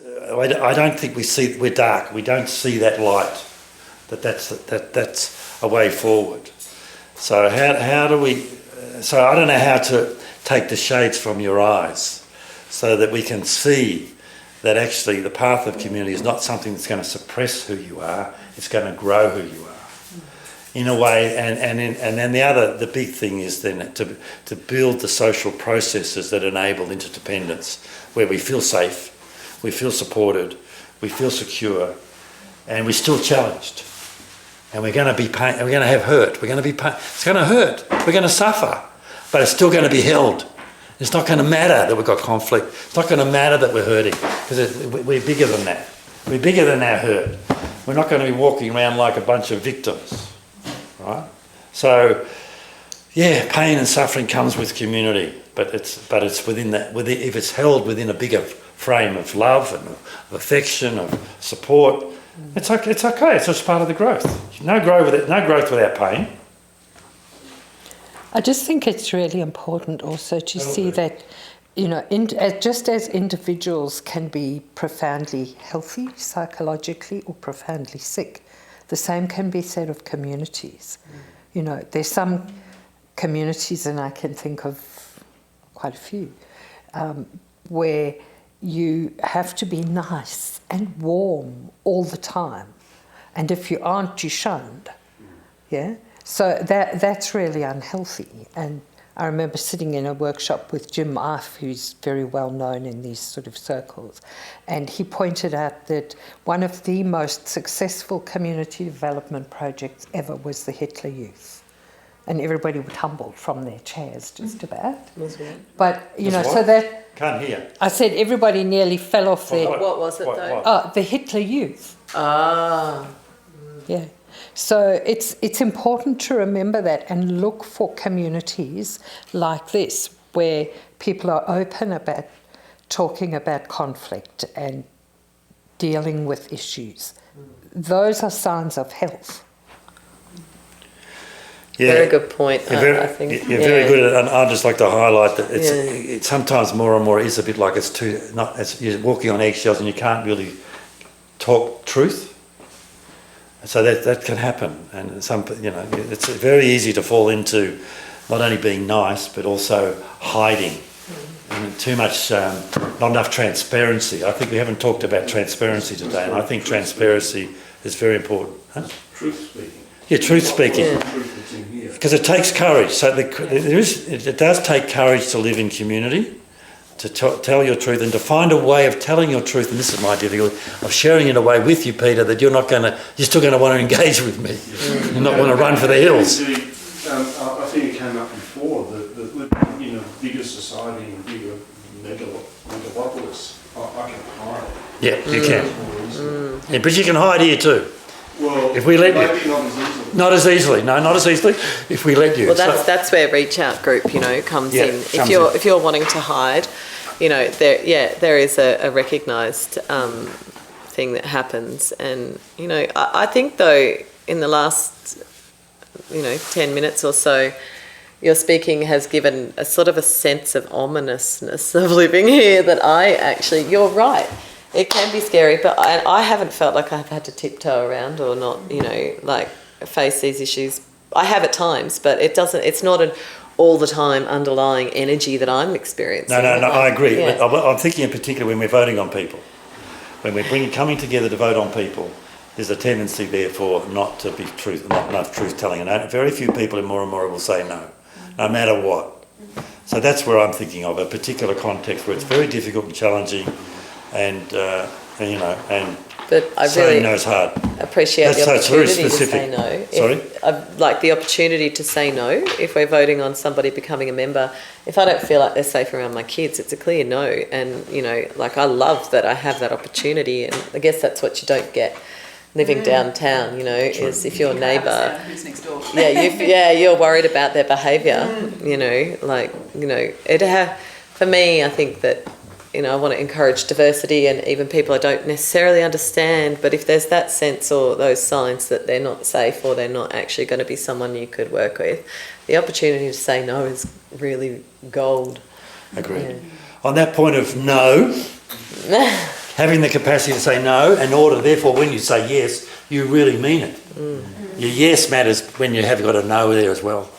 I don't think we're dark. We don't see that light. That's a way forward. So how do we? So I don't know how to take the shades from your eyes, so that we can see that actually the path of community is not something that's going to suppress who you are. It's going to grow who you are, in a way. And then the big thing is then to build the social processes that enable interdependence, where we feel safe, we feel supported, we feel secure, and we're still challenged. And we're going to be pain. We're going to have hurt. We're going to be pain. It's going to hurt. We're going to suffer, but it's still going to be held. It's not going to matter that we've got conflict. It's not going to matter that we're hurting, because we're bigger than that. We're bigger than our hurt. We're not going to be walking around like a bunch of victims, right? So, yeah, pain and suffering comes with community, but it's within that. If it's held within a bigger frame of love and of affection, of support, it's okay. It's okay. It's just part of the growth. No growth without pain. I just think it's really important also to see that, just as individuals can be profoundly healthy psychologically or profoundly sick, the same can be said of communities. There's some communities, and I can think of quite a few, where you have to be nice and warm all the time. And if you aren't, you're shunned. Yeah? So that's really unhealthy. And I remember sitting in a workshop with Jim Ive, who's very well known in these sort of circles, and he pointed out that one of the most successful community development projects ever was the Hitler Youth. And everybody tumbled from their chairs just about. But, so that... Can't hear. I said everybody nearly fell off their... What was it, though? Oh, the Hitler Youth. Ah. Yeah. So it's important to remember that and look for communities like this where people are open about talking about conflict and dealing with issues. Those are signs of health. Yeah, very good point. I think you're very good at it, and I'd just like to highlight that it's sometimes more and more is a bit like you're walking on eggshells and you can't really talk truth. So that can happen, and it's very easy to fall into not only being nice but also hiding, and too much, not enough transparency. I think we haven't talked about transparency today, and I think transparency is very important. Huh? Truth speaking. Yeah, truth speaking. Because it takes courage. So it does take courage to live in community, to tell your truth, and to find a way of telling your truth. And this is my difficulty of sharing it away with you, Peter. That you're still going to want to engage with me. You're not want to run for the hills. I think it came up before that bigger society and bigger megalopolis. I can hide. Yeah, you can. Yeah, but you can hide here too. Well, if we let maybe you. Not as easily. Not as easily. No, not as easily. If we let you. Well, that's where Reach Out Group, comes in. If you're wanting to hide, there is a recognised thing that happens, and I think though in the last 10 minutes or so, your speaking has given a sort of a sense of ominousness of living here that you're right. It can be scary, but I haven't felt like I've had to tiptoe around or not, face these issues. I have at times, but it's not an all the time underlying energy that I'm experiencing. No, I agree. Yeah. I'm thinking in particular when we're voting on people. When we're coming together to vote on people, there's a tendency, therefore, not enough truth-telling. And very few people in Moora will say no matter what. So that's where I'm thinking of, a particular context where it's very difficult and challenging. But I saying really no is hard. Appreciate the opportunity to say no. Sorry? I'd like the opportunity to say no if we're voting on somebody becoming a member. If I don't feel like they're safe around my kids, it's a clear no. And, I love that I have that opportunity. And I guess that's what you don't get living downtown, is if your neighbour... Who's next door. you're worried about their behaviour, for me, I think that I want to encourage diversity and even people I don't necessarily understand, but if there's that sense or those signs that they're not safe or they're not actually going to be someone you could work with, the opportunity to say no is really gold. Agreed. Yeah. On that point of no, having the capacity to say no, in order, therefore, when you say yes, you really mean it. Your yes matters when you have got a no there as well.